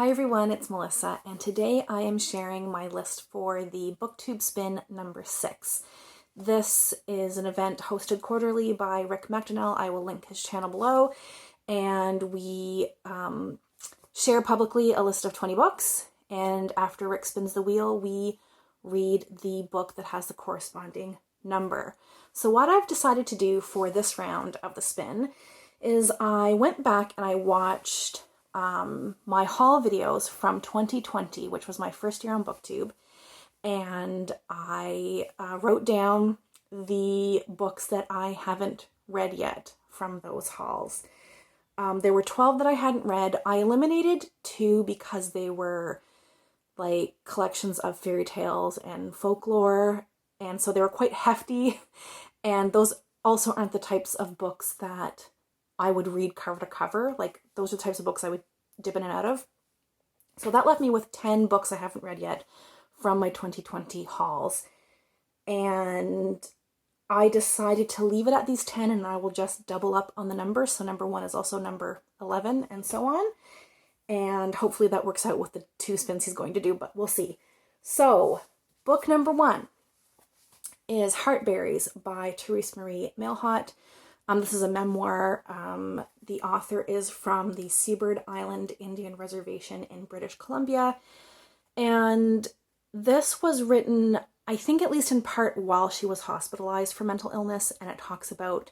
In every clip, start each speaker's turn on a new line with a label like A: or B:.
A: Hi everyone, it's Melissa, and today I am sharing my list for the Booktube Spin number 6. This is an event hosted quarterly by Rick McDonnell. I will link his channel below, and we share publicly a list of 20 books, and after Rick spins the wheel, we read the book that has the corresponding number. So what I've decided to do for this round of the spin is I went back and I watched my haul videos from 2020, which was my first year on Booktube, and I wrote down the books that I haven't read yet from those hauls. There were 12 that I hadn't read. I eliminated 2 because they were like collections of fairy tales and folklore, and so they were quite hefty, and those also aren't the types of books that I would read cover to cover. Like, those are the types of books I would dip in and out of. So that left me with 10 books I haven't read yet from my 2020 hauls. And I decided to leave it at these 10, and I will just double up on the numbers. So number 1 is also number 11 and so on. And hopefully that works out with the 2 spins he's going to do, but we'll see. So book number 1 is Heartberries by Terese Marie Mailhot. This is a memoir. The author is from the Seabird Island Indian Reservation in British Columbia. And this was written, I think at least in part, while she was hospitalized for mental illness. And it talks about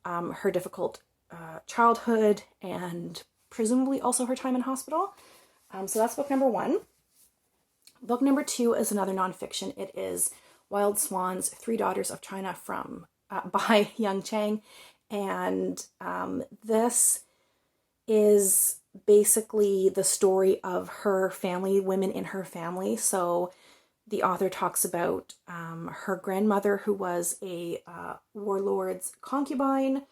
A: her difficult childhood and presumably also her time in hospital. So that's book number 1. Book number 2 is another nonfiction. It is Wild Swans, 3 Daughters of China by Chang. And this is basically the story of her family, women in her family. So the author talks about her grandmother, who was a warlord's concubine,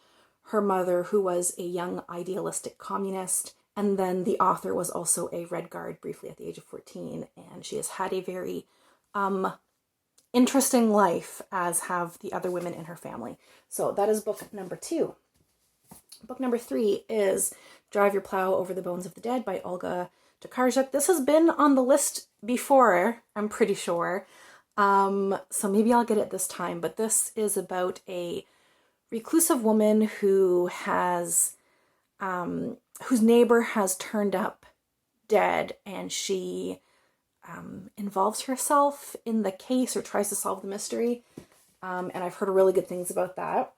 A: her mother, who was a young idealistic communist, and then the author was also a Red Guard briefly at the age of 14, and she has had a very interesting life, as have the other women in her family. So that is book number 2. Book number 3 is Drive Your Plow Over the Bones of the Dead by Olga. Tokarczuk. This has been on the list before, I'm pretty sure. So maybe I'll get it this time, but this is about a reclusive woman who has, whose neighbor has turned up dead, and she involves herself in the case or tries to solve the mystery. And I've heard really good things about that.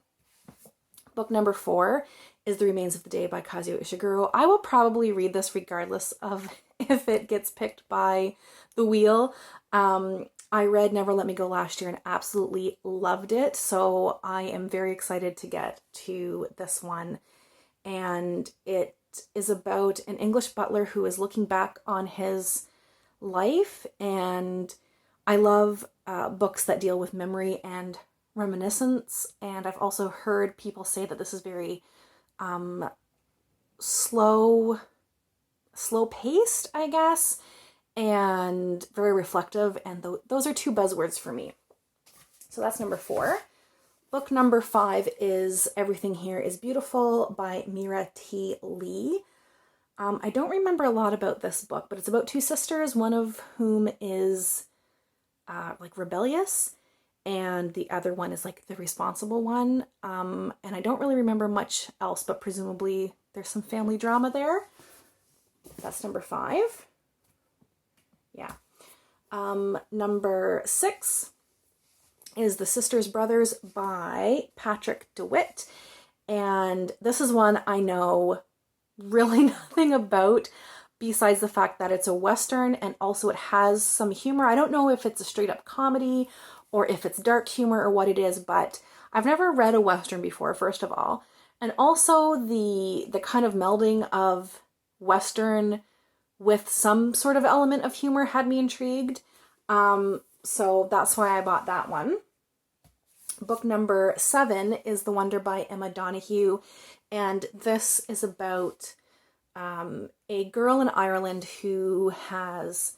A: Book number 4 is The Remains of the Day by Kazuo Ishiguro. I will probably read this regardless of if it gets picked by the wheel. I read Never Let Me Go last year and absolutely loved it. So I am very excited to get to this one. And it is about an English butler who is looking back on his life, and I love books that deal with memory and reminiscence, and I've also heard people say that this is very slow paced, I guess, and very reflective, and those are 2 buzzwords for me. So that's number 4. Book number 5 is Everything Here is Beautiful by Mira T. Lee. I don't remember a lot about this book, but it's about 2 sisters, one of whom is like rebellious, and the other one is like the responsible one. And I don't really remember much else, but presumably there's some family drama there. That's number 5. Yeah. Number 6 is The Sisters Brothers by Patrick DeWitt. And this is one I know really nothing about besides the fact that it's a Western, and also it has some humor. I don't know if it's a straight up comedy or if it's dark humor or what it is, but I've never read a Western before, first of all. And also the kind of melding of Western with some sort of element of humor had me intrigued. So that's why I bought that one. Book number 7 is The Wonder by Emma Donaghue, and this is about a girl in Ireland who has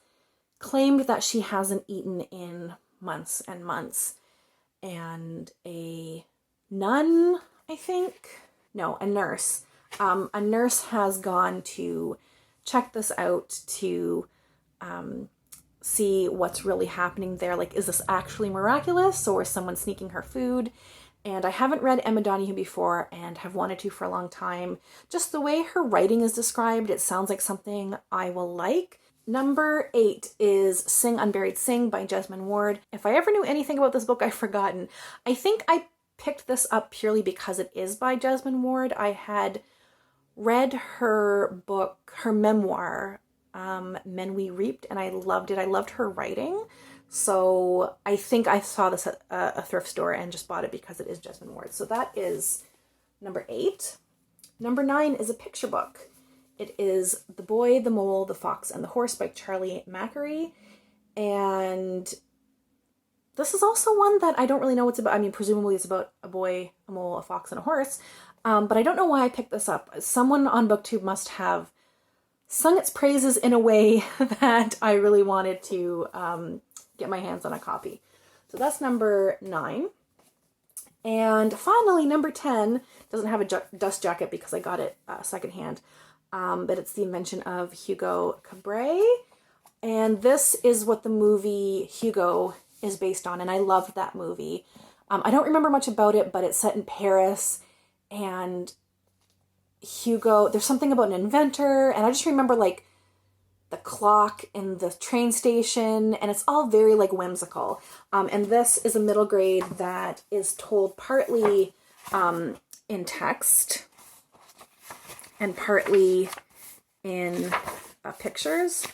A: claimed that she hasn't eaten in months and months, and a nun, I think? No, a nurse. A nurse has gone to check this out to see what's really happening there. Like, is this actually miraculous, or is someone sneaking her food? And I haven't read Emma Donaghue before and have wanted to for a long time. Just the way her writing is described, it sounds like something I will like. Number 8 is Sing Unburied Sing by Jesmyn Ward. If I ever knew anything about this book, I've forgotten. I think I picked this up purely because it is by Jesmyn Ward. I had read her book, her memoir, Men We Reaped, and I loved it. I loved her writing. So I think I saw this at a thrift store and just bought it because it is Jesmyn Ward. So that is number 8. Number 9 is a picture book. It is The Boy, the Mole, the Fox, and the Horse by Charlie Mackery. And this is also one that I don't really know what's about. I mean, presumably it's about a boy, a mole, a fox, and a horse. But I don't know why I picked this up. Someone on Booktube must have sung its praises in a way that I really wanted to get my hands on a copy. So that's number 9. And finally, number 10 doesn't have a dust jacket because I got it secondhand, but it's the invention of Hugo Cabret. And this is what the movie Hugo is based on, and I loved that movie. I don't remember much about it, but it's set in Paris, and Hugo, there's something about an inventor, and I just remember like the clock in the train station, and it's all very like whimsical. And this is a middle grade that is told partly in text and partly in pictures.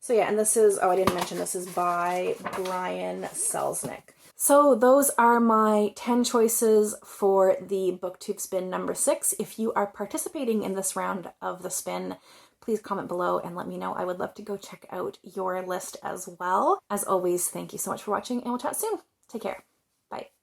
A: So yeah, and this is, oh, I didn't mention, this is by Brian Selznick. So those are my 10 choices for the Booktube Spin number 6. If you are participating in this round of the spin, please comment below and let me know. I would love to go check out your list as well. As always, thank you so much for watching, and we'll chat soon. Take care. Bye.